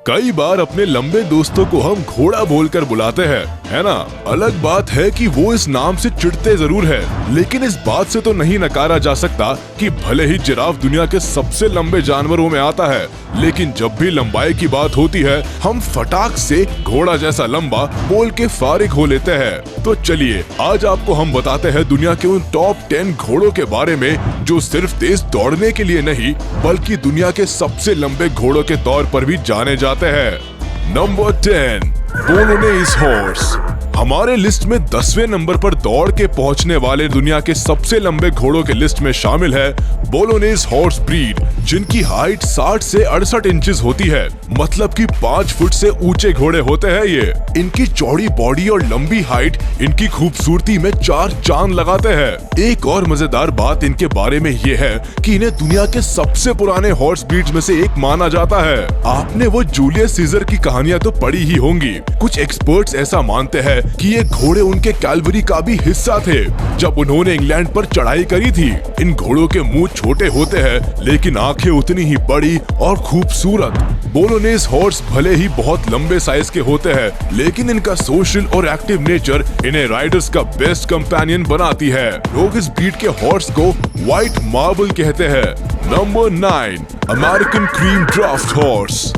कई बार अपने लंबे दोस्तों को हम घोड़ा बोलकर बुलाते हैं, है ना। अलग बात है कि वो इस नाम से चिढ़ते जरूर है, लेकिन इस बात से तो नहीं नकारा जा सकता कि भले ही जिराफ दुनिया के सबसे लंबे जानवरों में आता है, लेकिन जब भी लंबाई की बात होती है हम फटाक से घोड़ा जैसा लंबा बोल के फारिग हो लेते हैं। तो चलिए आज आपको हम बताते हैं दुनिया के उन टॉप 10 घोड़ों के बारे में जो सिर्फ तेज दौड़ने के लिए नहीं बल्कि दुनिया के सबसे लंबे घोड़ों के तौर पर भी जाने जाते हैं। Number 10, Boulonnais horse. हमारे लिस्ट में 10वें नंबर पर दौड़ के पहुंचने वाले दुनिया के सबसे लंबे घोड़ों के लिस्ट में शामिल है बोलोनेज हॉर्स ब्रीड, जिनकी हाइट 60 से 68 इंचेस होती है, मतलब कि 5 फुट से ऊंचे घोड़े होते हैं ये। इनकी चौड़ी बॉडी और लंबी हाइट इनकी खूबसूरती में 4 चांद लगाते हैं। एक और मजेदार बात इनके बारे में ये है कि इन्हें दुनिया के सबसे पुराने हॉर्स ब्रीड्स में से एक माना जाता है। आपने वो जूलियस सीजर की कहानियां तो पढ़ी ही होंगी। कुछ एक्सपर्ट्स ऐसा मानते हैं कि ये घोड़े उनके कैलवरी का भी हिस्सा थे जब उन्होंने इंग्लैंड पर चढ़ाई करी थी। इन घोड़ों के मुंह छोटे होते हैं लेकिन आंखें उतनी ही बड़ी और खूबसूरत। बोलोनेज हॉर्स भले ही बहुत लंबे साइज के होते हैं, लेकिन इनका सोशल और एक्टिव नेचर इन्हें राइडर्स का बेस्ट कंपेनियन बनाती है। लोग इस ब्रीड के हॉर्स को व्हाइट मार्बल कहते हैं। Number 9, American cream draft horse.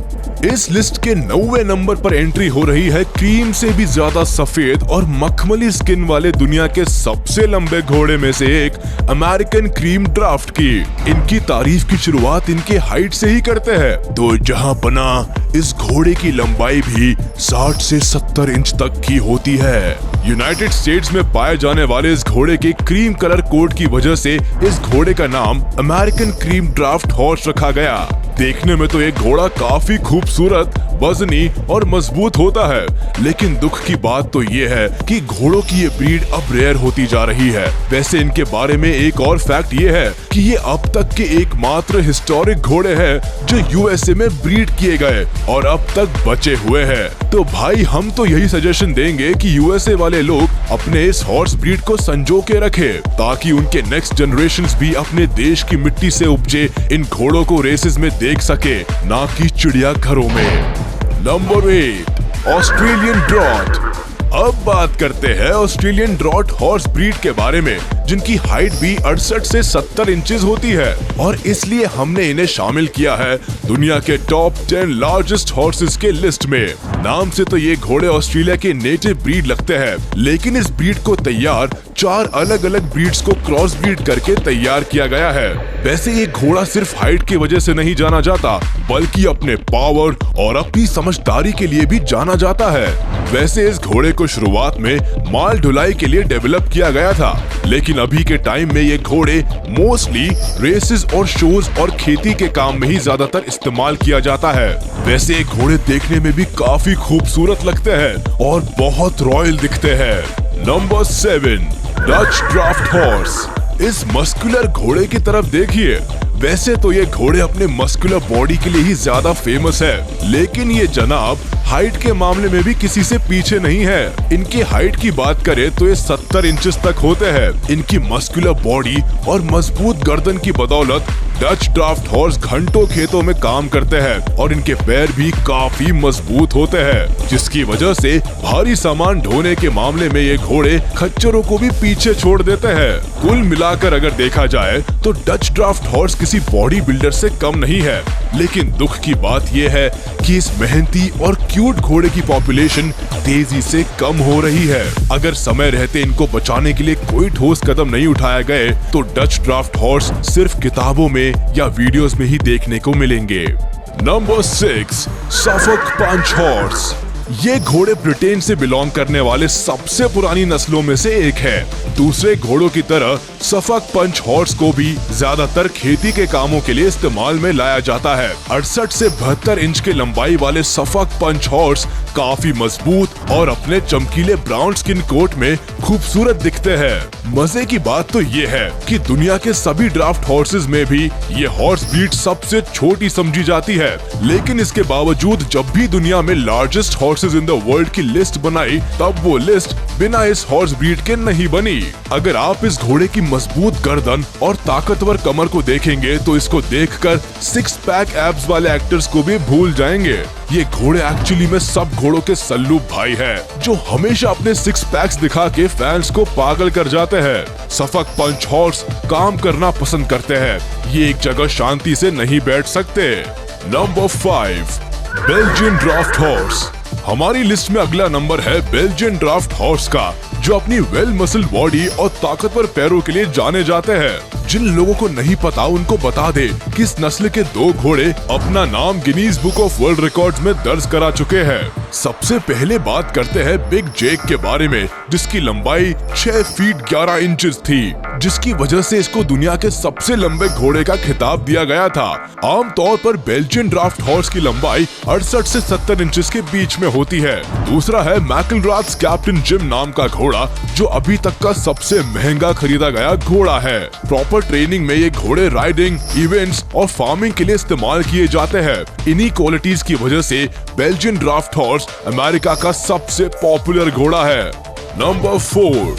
इस लिस्ट के 9वें नंबर पर एंट्री हो रही है क्रीम से भी ज्यादा सफेद और मखमली स्किन वाले दुनिया के सबसे लंबे घोड़े में से एक अमेरिकन क्रीम ड्राफ्ट की। इनकी तारीफ की शुरुआत इनके हाइट से ही करते हैं, तो जहां बना इस घोड़े की लंबाई भी 60 से 70 इंच तक की होती है। यूनाइटेड स्टेट्स में पाए जाने वाले इस घोड़े के क्रीम कलर कोट की वजह से इस घोड़े का नाम अमेरिकन क्रीम ड्राफ्ट हॉर्स रखा गया। देखने में तो एक घोड़ा काफी खूबसूरत, वजनी और मजबूत होता है, लेकिन दुख की बात तो ये है कि घोड़ों की ये ब्रीड अब रेयर होती जा रही है। वैसे इनके बारे में एक और फैक्ट ये है कि ये अब तक के एकमात्र हिस्टोरिक घोड़े हैं जो यूएसए में ब्रीड किए गए और अब तक बचे हुए हैं। तो भाई हम तो यही सजेशन देंगे कि यूएसए वाले लोग अपने इस हॉर्स ब्रीड को संजो के रखें, ताकि उनके नेक्स्ट जनरेशंस भी अपने देश की मिट्टी से उपजे इन घोड़ों को रेसेस में देख सके, ना कि चिड़ियाघरों में। Number 8, Australian drought. अब बात करते हैं ऑस्ट्रेलियन ड्रॉट हॉर्स ब्रीड के बारे में, जिनकी हाइट भी 68 से 70 इंचेस होती है और इसलिए हमने इन्हें शामिल किया है दुनिया के टॉप 10 लार्जेस्ट हॉर्सेस के लिस्ट में। नाम से तो ये घोड़े ऑस्ट्रेलिया के नेटिव ब्रीड लगते हैं, लेकिन इस ब्रीड को तैयार 4 अलग अलग ब्रीड्स को क्रॉस ब्रीड करके तैयार किया गया है। वैसे ये घोड़ा सिर्फ हाइट की वजह से नहीं जाना जाता, बल्कि अपने पावर और अपनी समझदारी के लिए भी जाना जाता है। वैसे इस घोड़े को शुरुआत में माल ढुलाई के लिए डेवलप किया गया था, लेकिन अभी के टाइम में ये घोड़े मोस्टली रेसेस और शोज और खेती के काम में ही ज्यादातर इस्तेमाल किया जाता है। वैसे ये घोड़े देखने में भी काफी खूबसूरत लगते हैं और बहुत रॉयल दिखते हैं। Number 7, Dutch draft horse. इस मस्कुलर घोड़े की तरफ देखिए। वैसे तो ये घोड़े अपने मस्कुलर बॉडी के लिए ही ज्यादा फेमस है, लेकिन ये जनाब हाइट के मामले में भी किसी से पीछे नहीं है। इनकी हाइट की बात करें तो ये 70 इंचेस तक होते हैं। इनकी मस्कुलर बॉडी और मजबूत गर्दन की बदौलत डच ड्राफ्ट हॉर्स घंटों खेतों में काम करते हैं और इनके पैर भी काफी मजबूत होते हैं, जिसकी वजह से भारी सामान ढोने के मामले में ये घोड़े खच्चरों को भी पीछे छोड़ देते हैं। कुल मिलाकर अगर देखा जाए तो डच ड्राफ्ट हॉर्स किसी बॉडी बिल्डर से कम नहीं है, लेकिन दुख की बात यह है कि इस मेहनती और क्यूट घोड़े की पॉपुलेशन तेजी से कम हो रही है। अगर समय रहते इनको बचाने के लिए कोई ठोस कदम नहीं उठाए गए तो डच ड्राफ्ट हॉर्स सिर्फ किताबों में या वीडियोस में ही देखने को मिलेंगे। नंबर 6, सफोक पंच हॉर्स। ये घोड़े ब्रिटेन से बिलोंग करने वाले सबसे पुरानी नस्लों में से एक है। दूसरे घोड़ों की तरह सफोक पंच हॉर्स को भी ज्यादातर खेती के कामों के लिए इस्तेमाल में लाया जाता है। 68 से 72 इंच के लंबाई वाले सफोक पंच हॉर्स काफी मजबूत और अपने चमकीले ब्राउन स्किन कोट में खूबसूरत दिखते हैं। मजे की बात तो ये है कि दुनिया के सभी ड्राफ्ट हॉर्सेस में भी ये हॉर्स ब्रीड सबसे छोटी समझी जाती है, लेकिन इसके बावजूद जब भी दुनिया में largest horses in the world की लिस्ट बनाई, तब वो लिस्ट बिना इस हॉर्स ब्रीड के नहीं बनी। अगर आप इस घोड़े की मजबूत गर्दन और ताकतवर कमर को देखेंगे तो इसको देखकर 6 पैक एब्स वाले एक्टर्स को भी भूल जाएंगे। ये घोड़े एक्चुअली में सब घोड़ों के सल्लू भाई है, जो हमेशा अपने 6 पैक्स दिखा के फैंस को पागल कर जाते हैं। सफक पंच हॉर्स काम करना पसंद करते हैं, ये एक जगह शांति से नहीं बैठ सकते। Number 5, Belgian draft horse. हमारी लिस्ट में अगला नंबर है बेल्जियन ड्राफ्ट हॉर्स का, जो अपनी वेल मसल बॉडी और ताकतवर पैरों के लिए जाने जाते हैं। जिन लोगों को नहीं पता उनको बता दे कि इस नस्ल के 2 घोड़े अपना नाम Guinness book of world records में दर्ज करा चुके हैं। सबसे पहले बात करते हैं बिग जैक के बारे में, जिसकी लंबाई 6 फीट 11 इंचेस थी, जिसकी वजह से इसको दुनिया के सबसे लंबे घोड़े का खिताब दिया गया था। आमतौर पर बेल्जियन ड्राफ्ट हॉर्स की लंबाई 68 से 70 इंचेस के बीच में होती है। दूसरा है मैकलराथ्स कैप्टन जिम नाम का घोड़ा, जो अभी तक का सबसे महंगा खरीदा गया घोड़ा है। प्रॉपर ट्रेनिंग में ये घोड़े राइडिंग, इवेंट्स और फार्मिंग के लिए इस्तेमाल किए जाते हैं। इन्हीं क्वालिटीज की वजह से बेल्जियन ड्राफ्ट हॉर्स अमेरिका का सबसे पॉपुलर घोड़ा है। Number 4,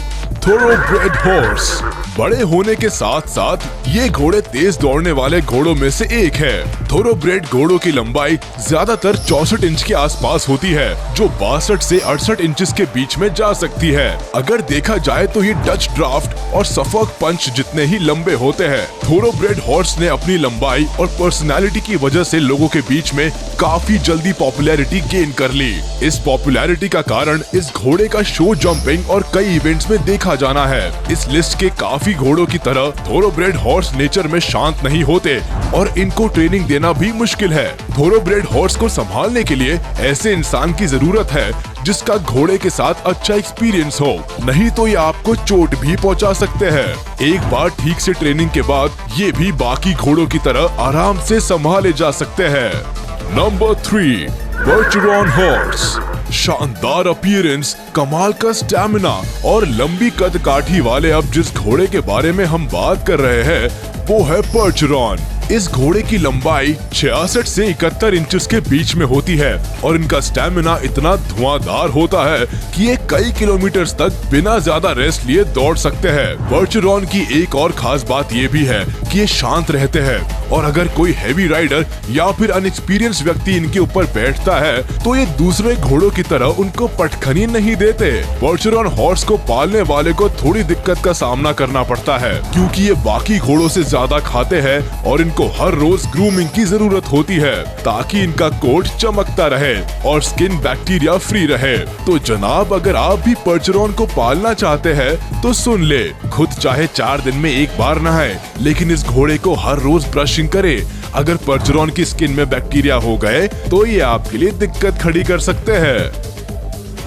thoroughbred horse. बड़े होने के साथ साथ ये घोड़े तेज दौड़ने वाले घोड़ों में से एक है। थोरोब्रेड घोड़ों की लंबाई ज्यादातर 64 इंच के आसपास होती है, जो 62 से 68 इंचेस के बीच में जा सकती है। अगर देखा जाए तो ये डच ड्राफ्ट और सफोक पंच जितने ही लंबे होते हैं। थोरोब्रेड हॉर्स ने अपनी लंबाई और पर्सनालिटी की वजह से लोगों के बीच में काफी जल्दी पॉपुलैरिटी गेन कर ली। इस पॉपुलैरिटी का कारण इस घोड़े का शो जंपिंग और कई इवेंट्स में देखा जाना है। इस लिस्ट के काफी घोड़ों की तरह थोरोब्रेड हॉर्स नेचर में शांत नहीं होते और इनको ट्रेनिंग देना भी मुश्किल है। थोरोब्रेड हॉर्स को संभालने के लिए ऐसे इंसान की जरूरत है जिसका घोड़े के साथ अच्छा एक्सपीरियंस हो, नहीं तो ये आपको चोट भी पहुंचा सकते हैं। एक बार ठीक से ट्रेनिंग के बाद ये भी बाकी घोड़ों की तरह आराम से संभाले जा सकते हैं। Number 3, Percheron horse. शानदार अपीयरेंस, कमाल का स्टैमिना और लंबी कद काठी वाले अब जिस घोड़े के बारे में हम बात कर रहे हैं वो है पर्चेरॉन। इस घोड़े की लंबाई 66 से 71 इंचेस के बीच में होती है और इनका स्टैमिना इतना धुआंधार होता है कि ये कई किलोमीटर तक बिना ज्यादा रेस्ट लिए दौड़ सकते हैं। पर्चेरॉन की एक और खास बात ये भी है कि ये शांत रहते हैं और अगर कोई हैवी राइडर या फिर अनएक्सपीरियंस व्यक्ति इनके ऊपर बैठता है तो ये दूसरे घोड़ों की तरह उनको पटखनी नहीं देते। पर्चेरॉन हॉर्स को पालने वाले को थोड़ी दिक्कत का सामना करना पड़ता है, क्योंकि ये बाकी घोड़ों से ज्यादा खाते हैं और को हर रोज ग्रूमिंग की जरूरत होती है ताकि इनका कोट चमकता रहे और स्किन बैक्टीरिया फ्री रहे। तो जनाब, अगर आप भी पर्चेरॉन को पालना चाहते हैं तो सुन ले, खुद चाहे 4 दिन में एक बार नहाए, लेकिन इस घोड़े को हर रोज ब्रशिंग करे। अगर पर्चेरॉन की स्किन में बैक्टीरिया हो गए तो ये आपके लिए दिक्कत खड़ी कर सकते हैं।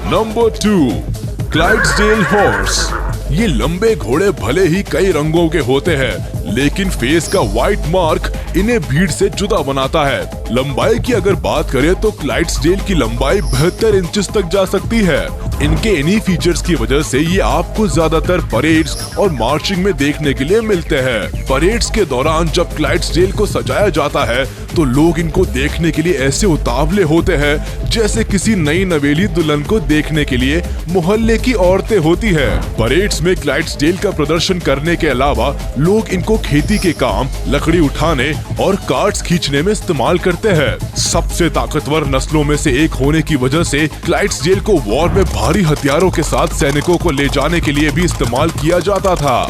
Number 2, Clydesdale horse. ये लंबे घोड़े भले ही कई रंगों के होते हैं, लेकिन फेस का व्हाइट मार्क इन्हें भीड़ से जुदा बनाता है। लंबाई की अगर बात करें तो क्लाइड्सडेल की लंबाई 72 इंचेस तक जा सकती है। इनके इन्हीं फीचर्स की वजह से ये आपको ज्यादातर परेड्स और मार्चिंग में देखने के लिए मिलते हैं। परेड्स के दौरान जब क्लाइड्सडेल को सजाया जाता है तो लोग इनको देखने के लिए ऐसे उतावले होते हैं जैसे किसी नई नवेली दुल्हन को देखने के लिए मोहल्ले की औरतें होती है। परेड्स में क्लाइड्सडेल का प्रदर्शन करने के अलावा लोग इनको खेती के काम, लकड़ी उठाने और कार्ट्स खींचने में इस्तेमाल करते हैं। सबसे ताकतवर नस्लों में से एक होने की वजह से क्लाइड्सडेल को वॉर में भारी हथियारों के साथ सैनिकों को ले जाने के लिए भी इस्तेमाल किया जाता था।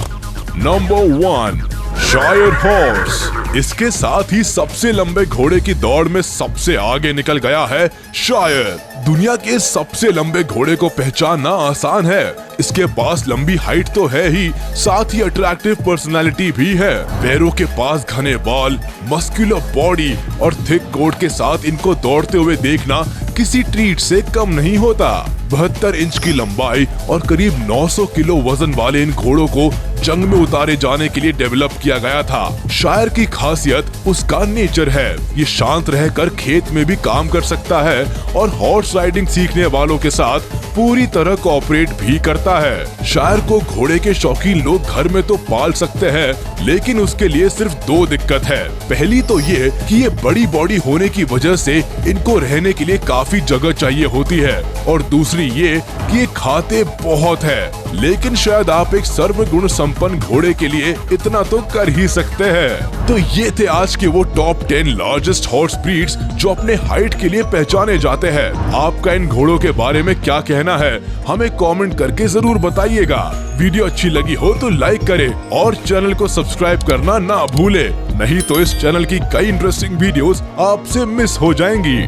नंबर 1, शायर हॉर्स। इसके साथ ही सबसे लंबे घोड़े की दौड़ में सबसे आगे निकल गया है शायर। दुनिया के सबसे लंबे घोड़े को पहचानना आसान है। इसके पास लंबी हाइट तो है ही, साथ ही अट्रैक्टिव पर्सनालिटी भी है। पैरों के पास घने बाल, मस्कुलर बॉडी और थिक कोट के साथ इनको दौड़ते हुए देखना किसी ट्रीट से कम नहीं होता। 72 इंच की लंबाई और करीब 900 किलो वजन वाले इन घोड़ों को जंग में उतारे जाने के लिए डेवलप किया गया था। शायर की खासियत उसका नेचर है। ये शांत रहकर खेत में भी काम कर सकता है और हॉर्स राइडिंग सीखने वालों के साथ पूरी तरह कोऑपरेट भी करता है। शायर को घोड़े के शौकीन लोग घर में तो पाल सकते हैं, लेकिन उसके लिए सिर्फ 2 दिक्कत है। पहली तो ये कि ये बड़ी बॉडी होने की वजह से इनको रहने के लिए काफी जगह चाहिए होती है, और दूसरी ये कि ये खाते बहुत है। लेकिन शायद आप एक सर्वगुण संपन्न घोड़े के लिए इतना तो कर ही सकते हैं। तो ये थे आज के वो टॉप 10 लार्जेस्ट हॉर्स ब्रीड्स जो अपने हाइट के लिए पहचाने जाते हैं। आपका इन घोड़ों के बारे में क्या कहना है, हमें कमेंट करके जरूर बताइएगा। वीडियो अच्छी लगी हो तो लाइक करें और चैनल को सब्सक्राइब करना ना भूले, नहीं तो इस चैनल की कई इंटरेस्टिंग वीडियोस आपसे मिस हो जाएंगी।